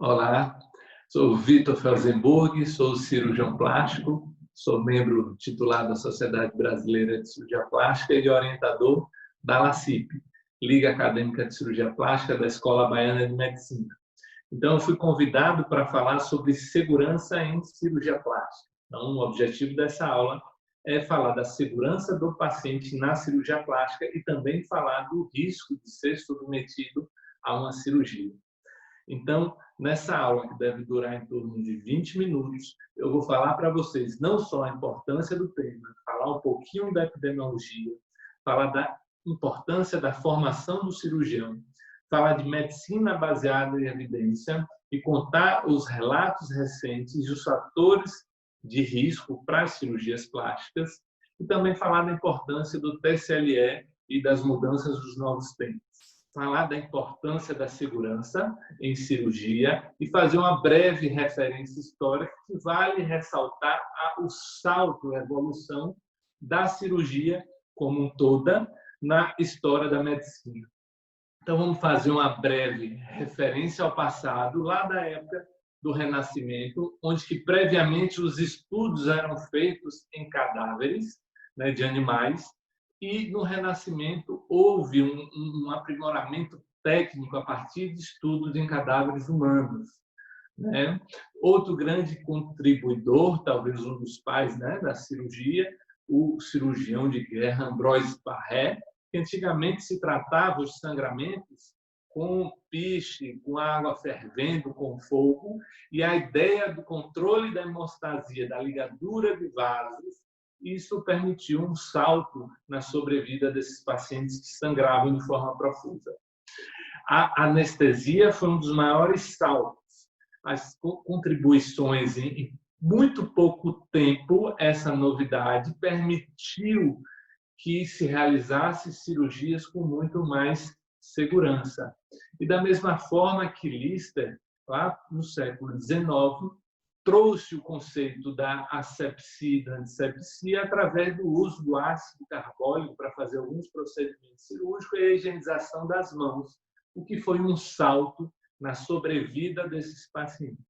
Olá, sou Vitor Felsenburg, sou cirurgião plástico, sou membro titular da Sociedade Brasileira de Cirurgia Plástica e orientador da LACIP, Liga Acadêmica de Cirurgia Plástica da Escola Baiana de Medicina. Então, eu fui convidado para falar sobre segurança em cirurgia plástica. Então, o objetivo dessa aula é falar da segurança do paciente na cirurgia plástica e também falar do risco de ser submetido a uma cirurgia. Então, nessa aula, que deve durar em torno de 20 minutos, eu vou falar para vocês não só a importância do tema, falar um pouquinho da epidemiologia, falar da importância da formação do cirurgião, falar de medicina baseada em evidência e contar os relatos recentes e os fatores de risco para as cirurgias plásticas e também falar da importância do TSLE e das mudanças dos novos tempos. Falar da importância da segurança em cirurgia e fazer uma breve referência histórica que vale ressaltar o salto, a evolução da cirurgia como um toda na história da medicina. Então, vamos fazer uma breve referência ao passado, lá da época do Renascimento, onde que previamente os estudos eram feitos em cadáveres, né, de animais, e no Renascimento houve um aprimoramento técnico a partir de estudos em cadáveres humanos, né? Outro grande contribuidor, talvez um dos pais, né, da cirurgia, o cirurgião de guerra Ambroise Paré, que antigamente se tratava os sangramentos com piche, com água fervendo, com fogo, e a ideia do controle da hemostasia, da ligadura de vasos, isso permitiu um salto na sobrevida desses pacientes que sangravam de forma profusa. A anestesia foi um dos maiores saltos. As contribuições em muito pouco tempo, essa novidade permitiu que se realizasse cirurgias com muito mais segurança. E da mesma forma que Lister, lá no século XIX, trouxe o conceito da asepsia e da antisepsia através do uso do ácido carbólico para fazer alguns procedimentos cirúrgicos e a higienização das mãos, o que foi um salto na sobrevida desses pacientes.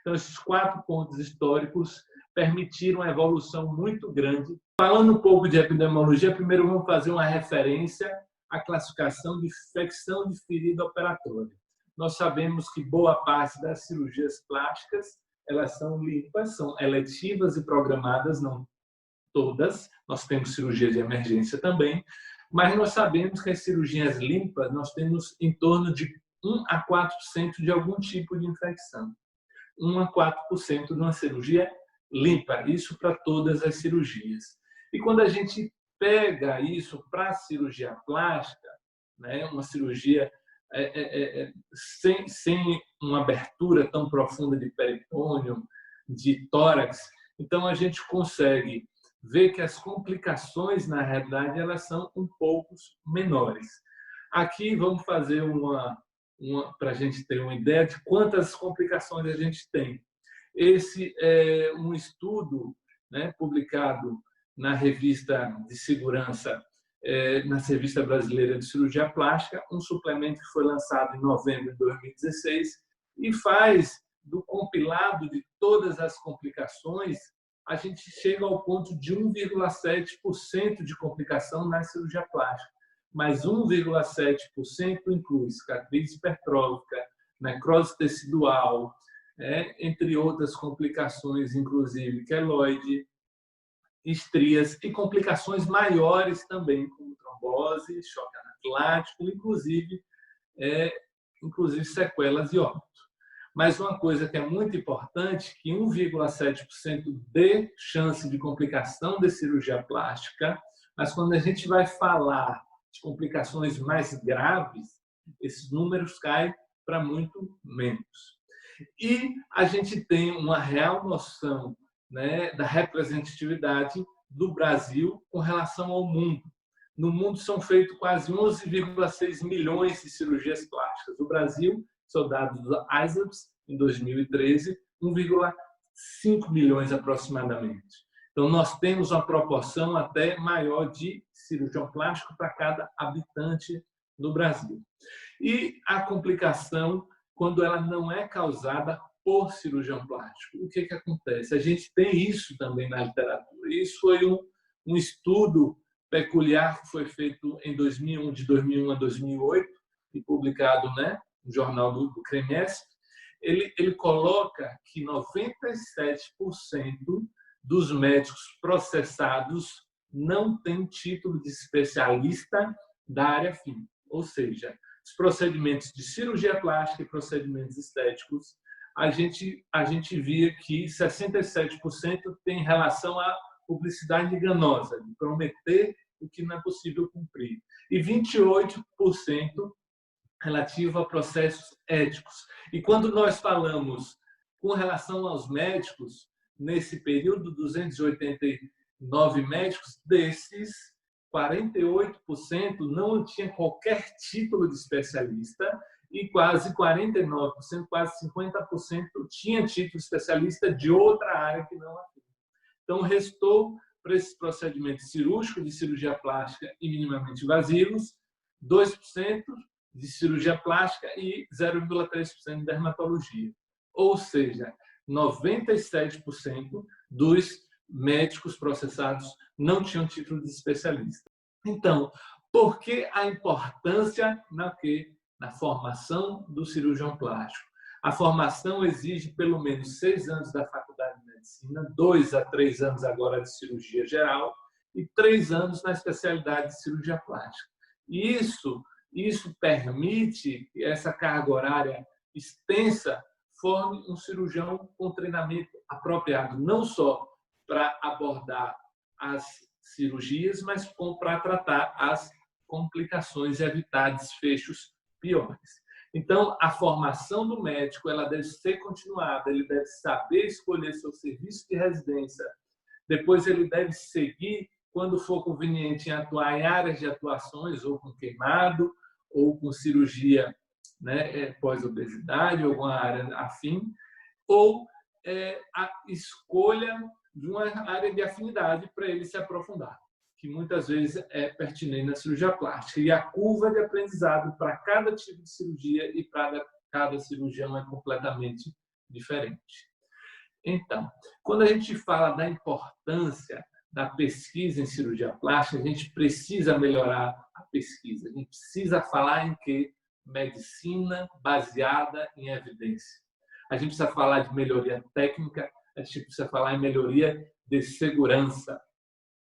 Então, esses 4 pontos históricos permitiram uma evolução muito grande. Falando um pouco de epidemiologia, primeiro vamos fazer uma referência à classificação de infecção de ferida operatória. Nós sabemos que boa parte das cirurgias plásticas elas são limpas, são eletivas e programadas, não todas. Nós temos cirurgia de emergência também, mas nós sabemos que as cirurgias limpas, nós temos em torno de 1 a 4% de algum tipo de infecção. 1 a 4% de uma cirurgia limpa, isso para todas as cirurgias. E quando a gente pega isso para a cirurgia plástica, né, uma cirurgia sem uma abertura tão profunda de peritônio, de tórax, então a gente consegue ver que as complicações, na realidade, elas são um pouco menores. Aqui vamos fazer para a gente ter uma ideia de quantas complicações a gente tem. Esse é um estudo, né, publicado na revista de segurança, na Revista Brasileira de Cirurgia Plástica, um suplemento que foi lançado em novembro de 2016 e faz do compilado de todas as complicações, a gente chega ao ponto de 1,7% de complicação na cirurgia plástica, mas 1,7% inclui cicatriz hipertrófica, necrose tecidual, entre outras complicações, inclusive queloide, estrias e complicações maiores também, como trombose, choque anafilático, inclusive sequelas e óbito. Mas uma coisa que é muito importante, que 1,7% de chance de complicação de cirurgia plástica, mas quando a gente vai falar de complicações mais graves, esses números caem para muito menos. E a gente tem uma real noção, né, da representatividade do Brasil com relação ao mundo. No mundo são feitos quase 11,6 milhões de cirurgias plásticas. O Brasil, são dados do ISAPS, em 2013, 1,5 milhões aproximadamente. Então, nós temos uma proporção até maior de cirurgião plástico para cada habitante no Brasil. E a complicação quando ela não é causada por cirurgião plástico. O que acontece? A gente tem isso também na literatura. Isso foi um estudo peculiar que foi feito em 2001, de 2001 a 2008, e publicado, né, no jornal do CREMESP. Ele coloca que 97% dos médicos processados não têm título de especialista da área fim. Ou seja, os procedimentos de cirurgia plástica e procedimentos estéticos, a gente via que 67% tem relação à publicidade enganosa, de prometer o que não é possível cumprir, e 28% relativo a processos éticos. E quando nós falamos com relação aos médicos, nesse período, 289 médicos, desses, 48% não tinha qualquer título de especialista e quase 49%, quase 50% tinha título de especialista de outra área que não a minha. Então, restou para esses procedimentos cirúrgicos de cirurgia plástica e minimamente invasivos, 2% de cirurgia plástica e 0,3% de dermatologia. Ou seja, 97% dos médicos processados não tinham título de especialista. Então, por que a importância na formação do cirurgião plástico? A formação exige pelo menos 6 anos da faculdade de medicina, 2 a 3 anos agora de cirurgia geral e 3 anos na especialidade de cirurgia plástica. E isso permite que essa carga horária extensa forme um cirurgião com treinamento apropriado, não só para abordar as cirurgias, mas para tratar as complicações e evitar desfechos piores. Então, a formação do médico ela deve ser continuada, ele deve saber escolher seu serviço de residência, depois ele deve seguir, quando for conveniente, em atuar em áreas de atuações, ou com queimado, ou com cirurgia, né, pós-obesidade, alguma área afim, ou a escolha de uma área de afinidade para ele se aprofundar, que muitas vezes é pertinente na cirurgia plástica. E a curva de aprendizado para cada tipo de cirurgia e para cada cirurgião é completamente diferente. Então, quando a gente fala da importância da pesquisa em cirurgia plástica, a gente precisa melhorar a pesquisa. A gente precisa falar em quê? Medicina baseada em evidência. A gente precisa falar de melhoria técnica, a gente precisa falar em melhoria de segurança.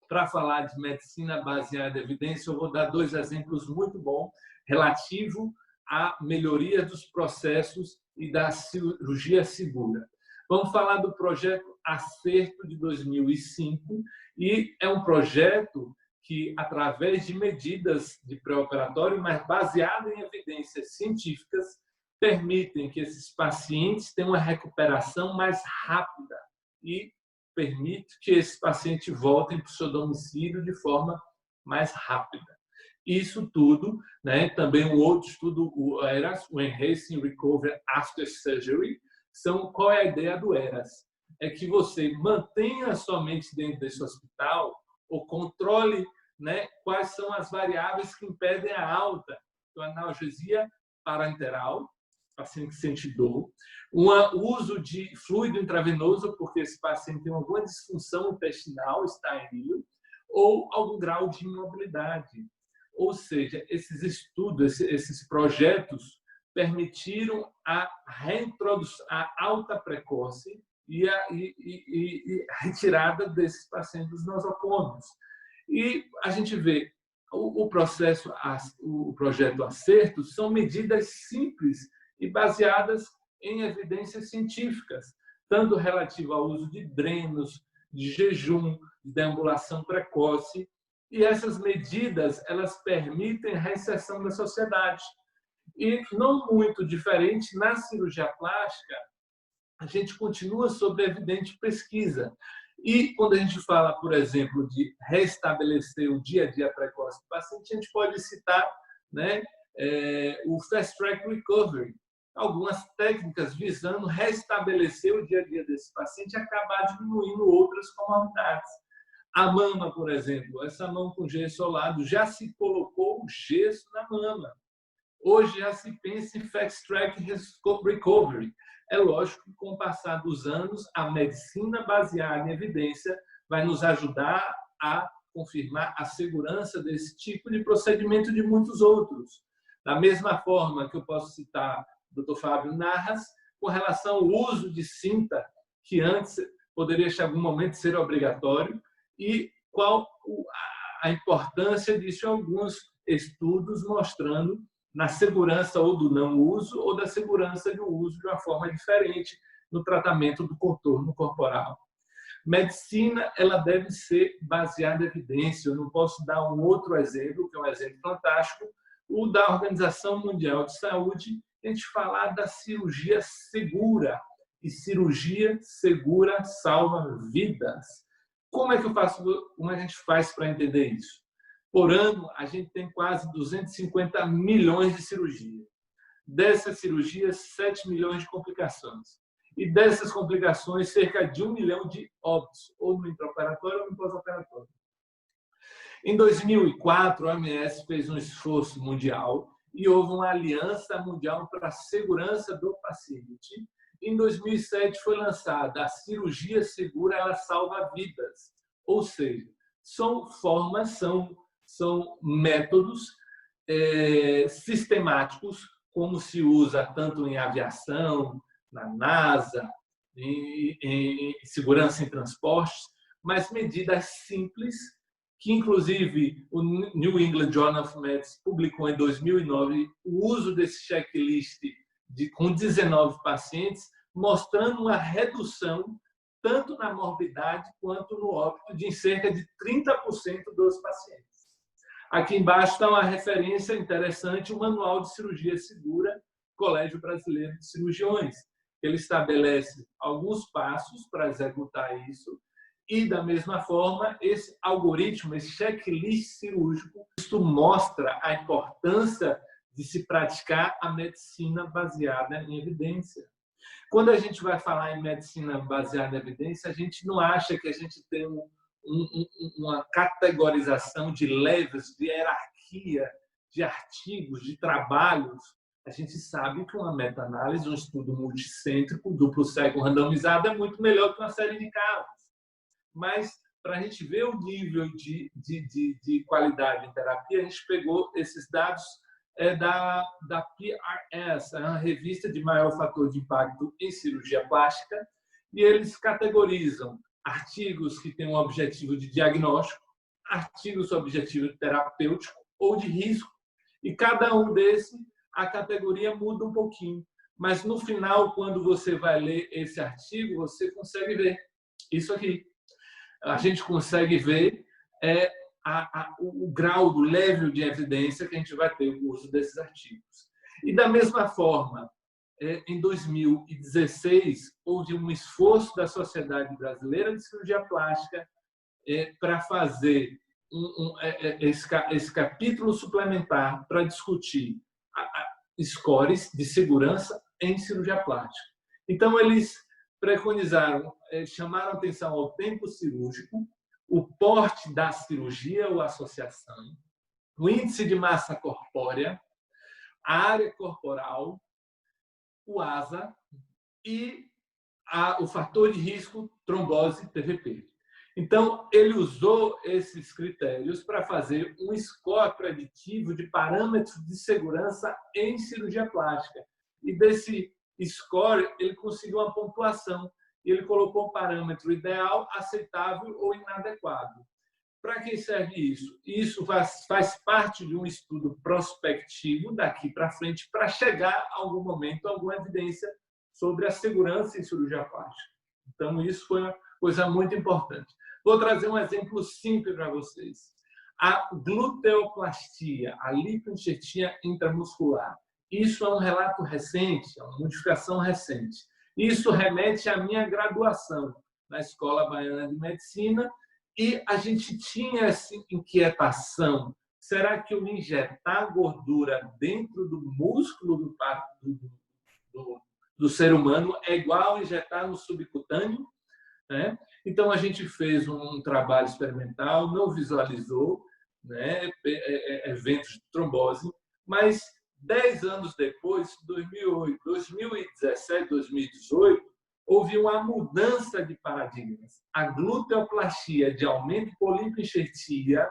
Para falar de medicina baseada em evidência, eu vou dar 2 exemplos muito bons relativo à melhoria dos processos e da cirurgia segura. Vamos falar do projeto Acerto de 2005, e é um projeto que, através de medidas de pré-operatório, mas baseado em evidências científicas, permitem que esses pacientes tenham uma recuperação mais rápida e permite que esses pacientes voltem para o seu domicílio de forma mais rápida. Isso tudo, né, também um outro estudo, o ERAS, o Enhancing Recovery After Surgery, qual é a ideia do ERAS? É que você mantenha somente dentro desse hospital ou controle, né, quais são as variáveis que impedem a alta, a analgesia parenteral, paciente sente dor, o uso de fluido intravenoso, porque esse paciente tem alguma disfunção intestinal, estéril, ou algum grau de imobilidade. Ou seja, esses estudos, esses projetos permitiram a reintrodução, a alta precoce e a retirada desses pacientes nosocômicos. E a gente vê o projeto Acerto são medidas simples e baseadas em evidências científicas, tanto relativo ao uso de drenos, de jejum, de deambulação precoce, e essas medidas elas permitem a reinserção da sociedade. E não muito diferente na cirurgia plástica, a gente continua sob evidente pesquisa. E quando a gente fala, por exemplo, de restabelecer o dia a dia precoce do paciente, a gente pode citar, né, o Fast Track Recovery, algumas técnicas visando restabelecer o dia a dia desse paciente e acabar diminuindo outras comorbidades. A mama, por exemplo, essa mão com gesso ao lado, já se colocou gesso na mama. Hoje já se pensa em Fast Track Recovery. É lógico que, com o passar dos anos, a medicina baseada em evidência vai nos ajudar a confirmar a segurança desse tipo de procedimento e de muitos outros. Da mesma forma que eu posso citar o Dr. Fábio Narras, com relação ao uso de cinta, que antes poderia, em algum momento, ser obrigatório, e qual a importância disso em alguns estudos mostrando na segurança ou do não uso ou da segurança do uso de uma forma diferente no tratamento do contorno corporal. Medicina, ela deve ser baseada em evidência. Eu não posso dar um outro exemplo, que é um exemplo fantástico, o da Organização Mundial de Saúde, a gente falar da cirurgia segura. E cirurgia segura salva vidas. Como é que a gente faz para entender isso? Por ano, a gente tem quase 250 milhões de cirurgias. Dessas cirurgias, 7 milhões de complicações. E dessas complicações, cerca de 1 milhão de óbitos, ou no intraoperatório ou no pós-operatório. Em 2004, a OMS fez um esforço mundial e houve uma aliança mundial para a segurança do paciente. Em 2007, foi lançada a cirurgia segura, ela salva vidas. Ou seja, são formas, são métodos sistemáticos, como se usa tanto em aviação, na NASA, em segurança em transportes, mas medidas simples, que inclusive o New England Journal of Medicine publicou em 2009 o uso desse checklist com 19 pacientes, mostrando uma redução tanto na morbidade quanto no óbito de cerca de 30% dos pacientes. Aqui embaixo está uma referência interessante, o Manual de Cirurgia Segura, Colégio Brasileiro de Cirurgiões. Ele estabelece alguns passos para executar isso e, da mesma forma, esse algoritmo, esse checklist cirúrgico, isso mostra a importância de se praticar a medicina baseada em evidência. Quando a gente vai falar em medicina baseada em evidência, a gente não acha que a gente tem uma categorização de levels, de hierarquia, de artigos, de trabalhos. A gente sabe que uma meta-análise, um estudo multicêntrico, duplo cego randomizado, é muito melhor que uma série de casos. Mas, para a gente ver o nível de qualidade em terapia, a gente pegou esses dados da PRS, uma revista de maior fator de impacto em cirurgia plástica, e eles categorizam artigos que têm um objetivo de diagnóstico, artigos com objetivo terapêutico ou de risco. E cada um desses, a categoria muda um pouquinho. Mas, no final, quando você vai ler esse artigo, você consegue ver isso aqui. A gente consegue ver o grau do level de evidência que a gente vai ter no uso desses artigos. E, da mesma forma, em 2016, houve um esforço da Sociedade Brasileira de Cirurgia Plástica para fazer esse capítulo suplementar para discutir scores de segurança em cirurgia plástica. Então, eles preconizaram, chamaram atenção ao tempo cirúrgico, o porte da cirurgia ou associação, o índice de massa corpórea, a área corporal, o ASA e o fator de risco trombose TVP. Então, ele usou esses critérios para fazer um score preditivo de parâmetros de segurança em cirurgia plástica. E desse score, ele conseguiu uma pontuação. E ele colocou um parâmetro ideal, aceitável ou inadequado. Para que serve isso? Isso faz parte de um estudo prospectivo daqui para frente para chegar a algum momento a alguma evidência sobre a segurança em cirurgia plástica. Então, isso foi uma coisa muito importante. Vou trazer um exemplo simples para vocês. A gluteoplastia, a lipoenxertia intramuscular. Isso é um relato recente, é uma modificação recente. Isso remete à minha graduação na Escola Baiana de Medicina e a gente tinha essa inquietação. Será que eu injetar gordura dentro do músculo do ser humano é igual a injetar no subcutâneo? Então, a gente fez um trabalho experimental, não visualizou eventos de trombose, mas 10 anos depois, 2008, 2017, 2018, houve uma mudança de paradigmas. A gluteoplastia de aumento de polipoenxertia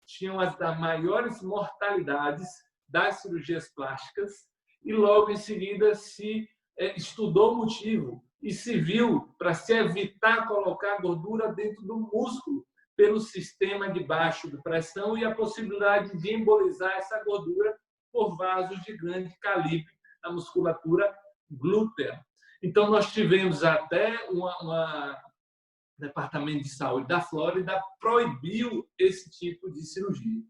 tinha uma das maiores mortalidades das cirurgias plásticas e logo em seguida se estudou o motivo e se viu para se evitar colocar gordura dentro do músculo pelo sistema de baixa pressão e a possibilidade de embolizar essa gordura por vasos de grande calibre na musculatura glútea. Então, nós tivemos até um Departamento de Saúde da Flórida proibiu esse tipo de cirurgia.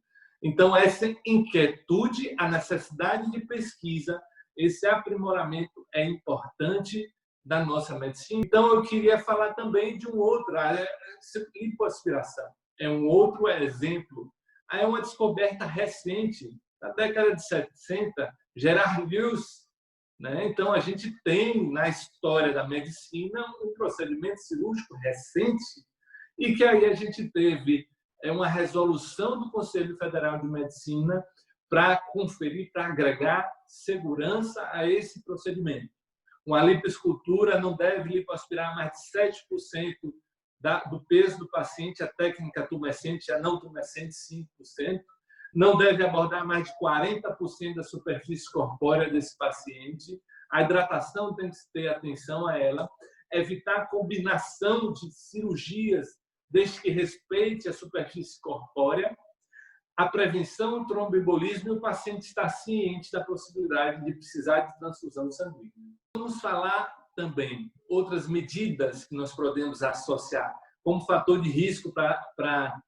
Então, essa inquietude, a necessidade de pesquisa, esse aprimoramento é importante da nossa medicina. Então, eu queria falar também de um outro, a lipoaspiração. É um outro exemplo. É uma descoberta recente, na década de 70, Gerard Lewis. Então, a gente tem na história da medicina um procedimento cirúrgico recente e que aí a gente teve uma resolução do Conselho Federal de Medicina para conferir, para agregar segurança a esse procedimento. Uma lipoescultura não deve lipoaspirar mais de 7% do peso do paciente, a técnica tumescente, a não tumescente 5%. Não deve abordar mais de 40% da superfície corpórea desse paciente. A hidratação tem que ter atenção a ela. Evitar a combinação de cirurgias, desde que respeite a superfície corpórea. A prevenção do tromboembolismo e o paciente está ciente da possibilidade de precisar de transfusão sanguínea. Vamos falar também outras medidas que nós podemos associar como fator de risco para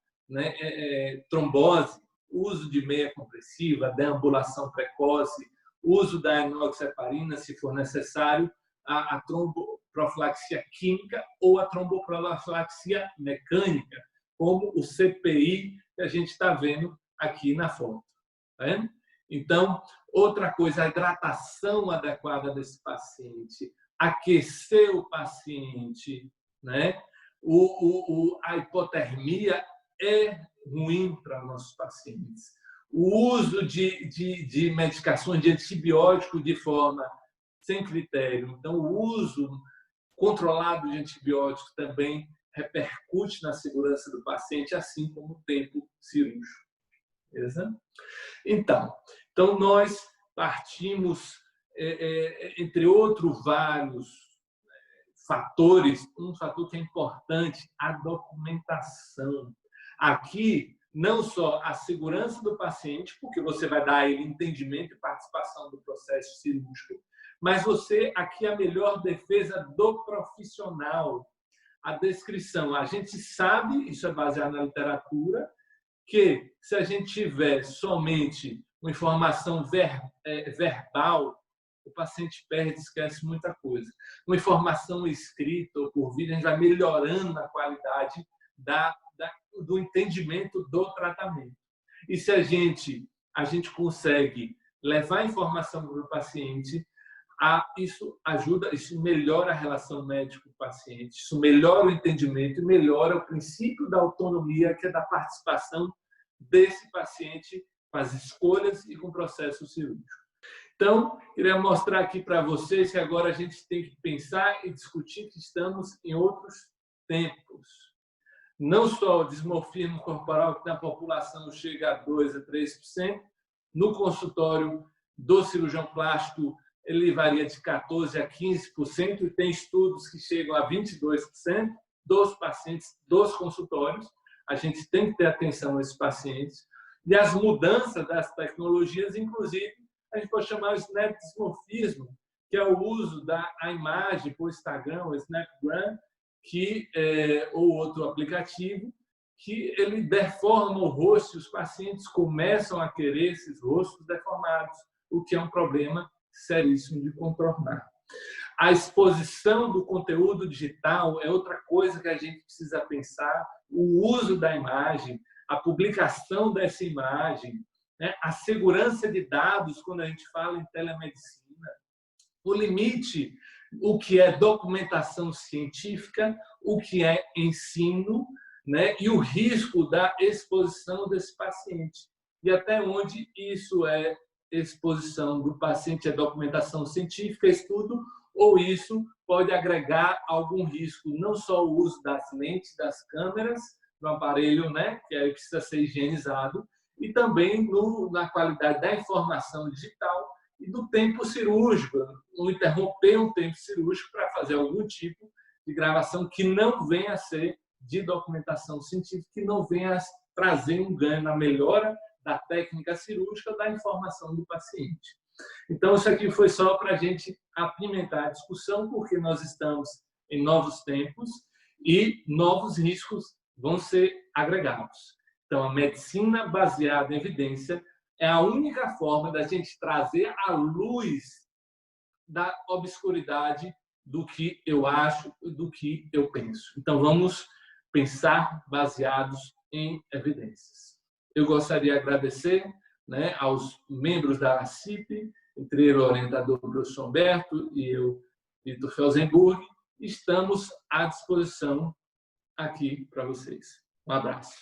trombose, uso de meia compressiva, deambulação precoce, uso da enoxaparina, se for necessário, a tromboprofilaxia química ou a tromboprofilaxia mecânica, como o CPI que a gente está vendo aqui na foto. Tá vendo? Então, outra coisa, a hidratação adequada desse paciente, aquecer o paciente, a hipotermia é ruim para nossos pacientes. O uso de medicações de antibiótico de forma sem critério. Então, o uso controlado de antibióticos também repercute na segurança do paciente, assim como o tempo cirúrgico. Beleza? Então, nós partimos, entre outros vários fatores, um fator que é importante, a documentação. Aqui, não só a segurança do paciente, porque você vai dar a ele entendimento e participação do processo cirúrgico, mas aqui a melhor defesa do profissional, a descrição. A gente sabe, isso é baseado na literatura, que se a gente tiver somente uma informação verbal, o paciente perde, esquece muita coisa. Uma informação escrita ou por vídeo, a gente vai melhorando a qualidade do entendimento do tratamento. E se a gente consegue levar a informação para o paciente, isso ajuda, isso melhora a relação médico-paciente, isso melhora o entendimento e melhora o princípio da autonomia, que é da participação desse paciente com as escolhas e com o processo cirúrgico. Então, queria mostrar aqui para vocês que agora a gente tem que pensar e discutir que estamos em outros tempos. Não só o dismorfismo corporal, que na população chega a 2% a 3%, no consultório do cirurgião plástico ele varia de 14% a 15%, e tem estudos que chegam a 22% dos pacientes dos consultórios. A gente tem que ter atenção a esses pacientes. E as mudanças das tecnologias, inclusive, a gente pode chamar de snapdismorfismo, que é o uso da imagem por Instagram, o Snapgram, ou outro aplicativo, que ele deforma o rosto e os pacientes começam a querer esses rostos deformados, o que é um problema seríssimo de contornar. A exposição do conteúdo digital é outra coisa que a gente precisa pensar, o uso da imagem, a publicação dessa imagem, a segurança de dados quando a gente fala em telemedicina, o limite, o que é documentação científica, o que é ensino, e o risco da exposição desse paciente. E até onde isso é exposição do paciente à documentação científica, estudo, ou isso pode agregar algum risco, não só o uso das lentes, das câmeras, do aparelho, né, que aí precisa ser higienizado, e também na qualidade da informação digital e do tempo cirúrgico, não interromper um tempo cirúrgico para fazer algum tipo de gravação que não venha a ser de documentação científica, que não venha a trazer um ganho na melhora da técnica cirúrgica, da informação do paciente. Então, isso aqui foi só para a gente apimentar a discussão, porque nós estamos em novos tempos e novos riscos vão ser agregados. Então, a medicina baseada em evidência é a única forma da gente trazer a luz da obscuridade do que eu acho, do que eu penso. Então, vamos pensar baseados em evidências. Eu gostaria de agradecer, né, aos membros da CIP, entre ele o orientador professor Humberto e eu, Vitor Felsenburg. Estamos à disposição aqui para vocês. Um abraço.